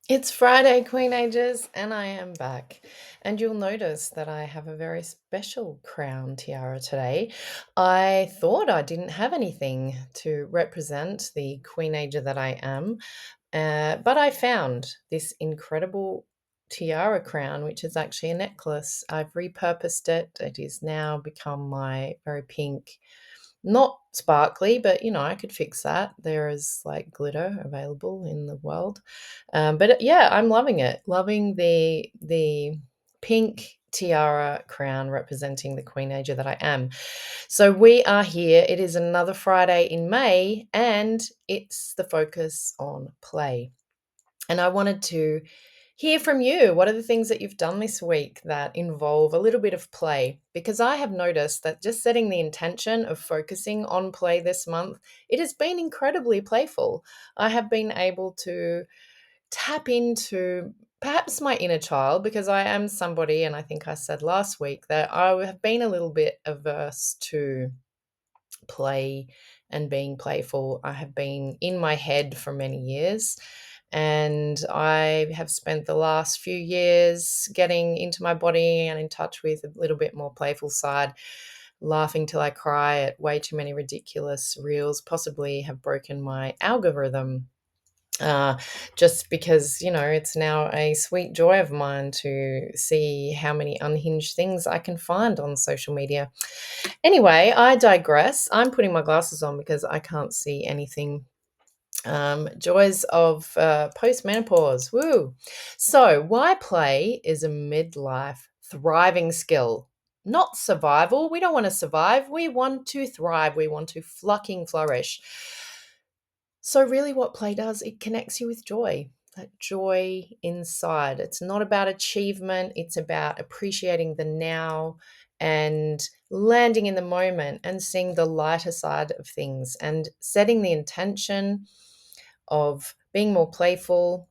It's Friday, Queen Ages, and I am back. And you'll notice that I have a very special crown tiara today. I thought I didn't have anything to represent the Queen Ager that I am, but I found this incredible tiara crown, which is actually a necklace. I've repurposed it. It is now become my very pink, not sparkly, but I could fix that. There is like glitter available in the world. Yeah, I'm loving it. Loving the pink tiara crown representing the Queen Ager that I am. So we are here. It is another Friday in May, and it's the focus on play. And I wanted to hear from you. What are the things that you've done this week that involve a little bit of play? Because I have noticed that just setting the intention of focusing on play this month, it has been incredibly playful. I have been able to tap into perhaps my inner child because I am somebody, and I think I said last week that I have been a little bit averse to play and being playful. I have been in my head for many years, and I have spent the last few years getting into my body and in touch with a little bit more playful side. Laughing till I cry at way too many ridiculous reels, possibly have broken my algorithm, uh, just because, it's now a sweet joy of mine to see how many unhinged things I can find on social media. Anyway, I digress. I'm putting my glasses on because I can't see anything. Joys of postmenopause. Woo. So, why play is a midlife thriving skill, not survival. We don't want to survive. We want to thrive. We want to flucking flourish. So, really, what play does, it connects you with joy, that joy inside. It's not about achievement, it's about appreciating the now and landing in the moment and seeing the lighter side of things and setting the intention of being more playful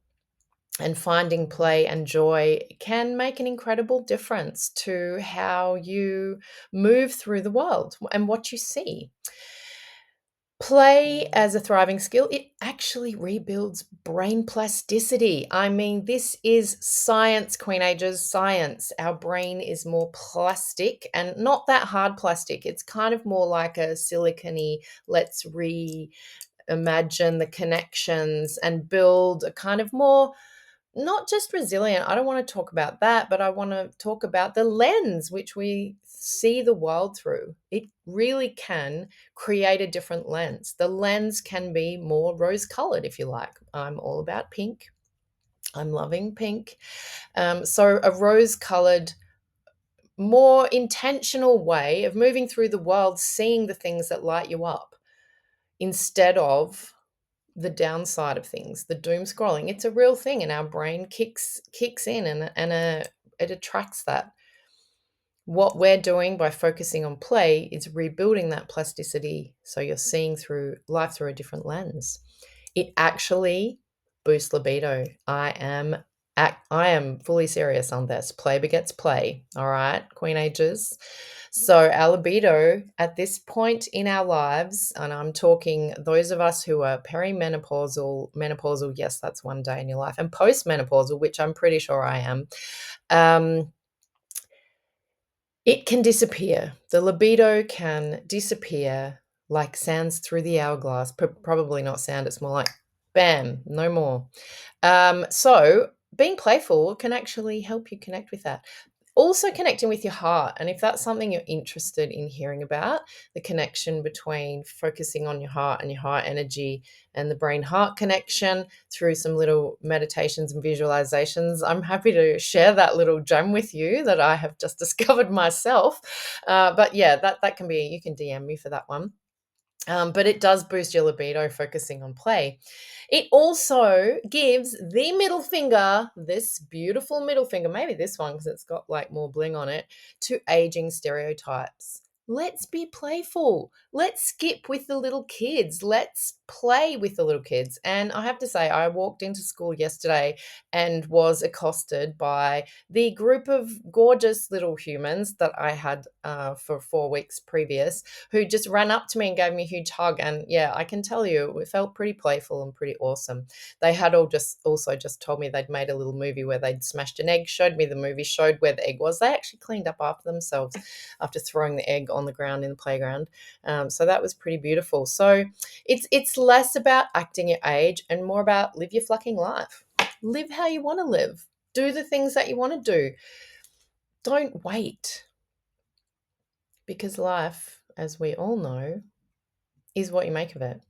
and finding play and joy can make an incredible difference to how you move through the world and what you see. Play as a thriving skill, it actually rebuilds brain plasticity. I mean, this is science, Queen Ages, science. Our brain is more plastic and not that hard plastic. It's kind of more like a silicony, let's reimagine the connections and build a kind of more, not just resilient. I don't want to talk about that, but I want to talk about the lens which we see the world through. It really can create a different lens. The lens can be more rose colored, if you like. I'm all about pink. I'm loving pink. So, a rose colored, more intentional way of moving through the world, seeing the things that light you up instead of the downside of things, the doom scrolling. It's a real thing, and our brain kicks in, and it attracts that. What we're doing by focusing on play is rebuilding that plasticity, so you're seeing through life through a different lens. It actually boosts libido. I am fully serious on this. Play begets play. All right, Queen Ages. So our libido at this point in our lives, and I'm talking those of us who are perimenopausal, menopausal, yes, that's one day in your life, and postmenopausal, which I'm pretty sure I am. It can disappear. The libido can disappear like sands through the hourglass. Probably not sand, it's more like bam, no more. So being playful can actually help you connect with that. Also connecting with your heart. And if that's something you're interested in hearing about, the connection between focusing on your heart and your heart energy and the brain heart connection through some little meditations and visualizations, I'm happy to share that little gem with you that I have just discovered myself. But yeah, that can be, you can DM me for that one. But it does boost your libido focusing on play. It also gives the middle finger, this beautiful middle finger, maybe this one because it's got like more bling on it, to aging stereotypes. Let's be playful. Let's skip with the little kids. Let's play with the little kids. And I have to say, I walked into school yesterday and was accosted by the group of gorgeous little humans that I had for 4 weeks previous, who just ran up to me and gave me a huge hug. And yeah, I can tell you, it felt pretty playful and pretty awesome. They had also just told me they'd made a little movie where they'd smashed an egg, showed me the movie, showed where the egg was. They actually cleaned up after themselves after throwing the egg on the ground in the playground. So that was pretty beautiful. So it's less about acting your age and more about live your fucking life. Live how you want to live. Do the things that you want to do. Don't wait, because life, as we all know, is what you make of it.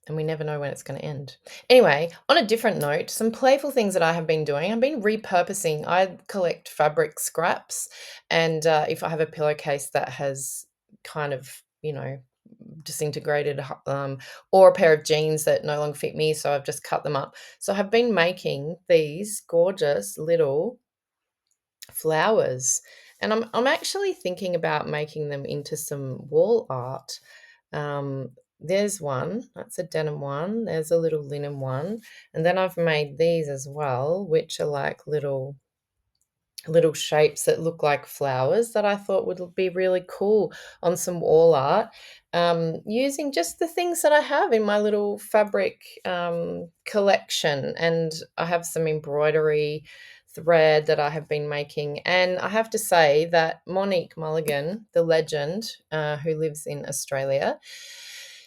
And we never know when it's going to end. Anyway, on a different note, some playful things that I have been doing. I've been repurposing. I collect fabric scraps, and if I have a pillowcase that has kind of, disintegrated, or a pair of jeans that no longer fit me, so I've just cut them up. So I've been making these gorgeous little flowers, and I'm actually thinking about making them into some wall art. There's one, that's a denim one. There's a little linen one, and then I've made these as well, which are like little shapes that look like flowers that I thought would be really cool on some wall art, using just the things that I have in my little fabric collection. And I have some embroidery thread that I have been making. And I have to say that Monique Mulligan, the legend, who lives in Australia,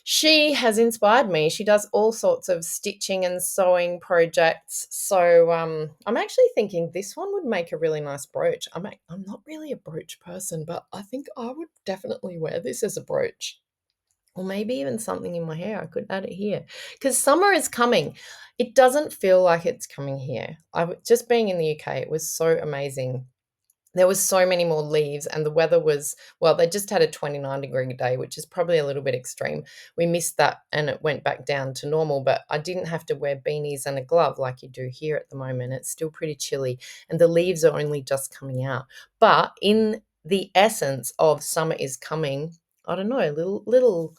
she has inspired me. She does all sorts of stitching and sewing projects. So I'm actually thinking this one would make a really nice brooch. I'm not really a brooch person, but I think I would definitely wear this as a brooch. Or maybe even something in my hair. I could add it here. Because summer is coming. It doesn't feel like it's coming here. Just being in the UK, it was so amazing. There was so many more leaves, and the weather was, well, they just had a 29-degree day, which is probably a little bit extreme. We missed that and it went back down to normal, but I didn't have to wear beanies and a glove like you do here at the moment. It's still pretty chilly, and the leaves are only just coming out. But in the essence of summer is coming, I don't know, little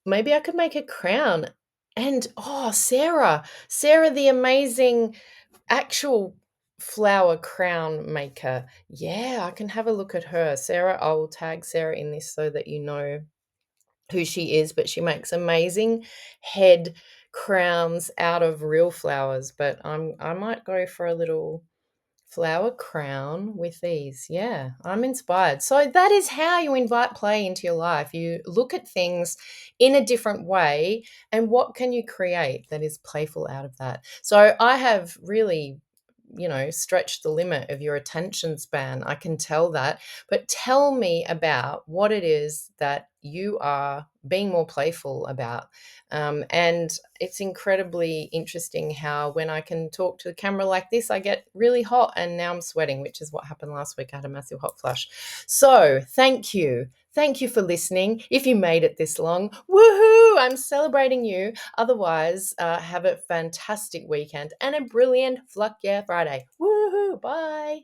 maybe I could make a crown. And Sarah, the amazing actual flower crown maker. Yeah, I can have a look at her. Sarah, I will tag Sarah in this so that you know who she is, but she makes amazing head crowns out of real flowers. But I might go for a little flower crown with these. Yeah, I'm inspired. So that is how you invite play into your life. You look at things in a different way, and what can you create that is playful out of that? So I have really, stretched the limit of your attention span. I can tell that. But tell me about what it is that you are being more playful about. And it's incredibly interesting how when I can talk to the camera like this, I get really hot, and now I'm sweating, which is what happened last week. I had a massive hot flush. So thank you. Thank you for listening. If you made it this long, woohoo, I'm celebrating you. Otherwise, have a fantastic weekend and a brilliant Fluck Yeah Friday. Woohoo, bye.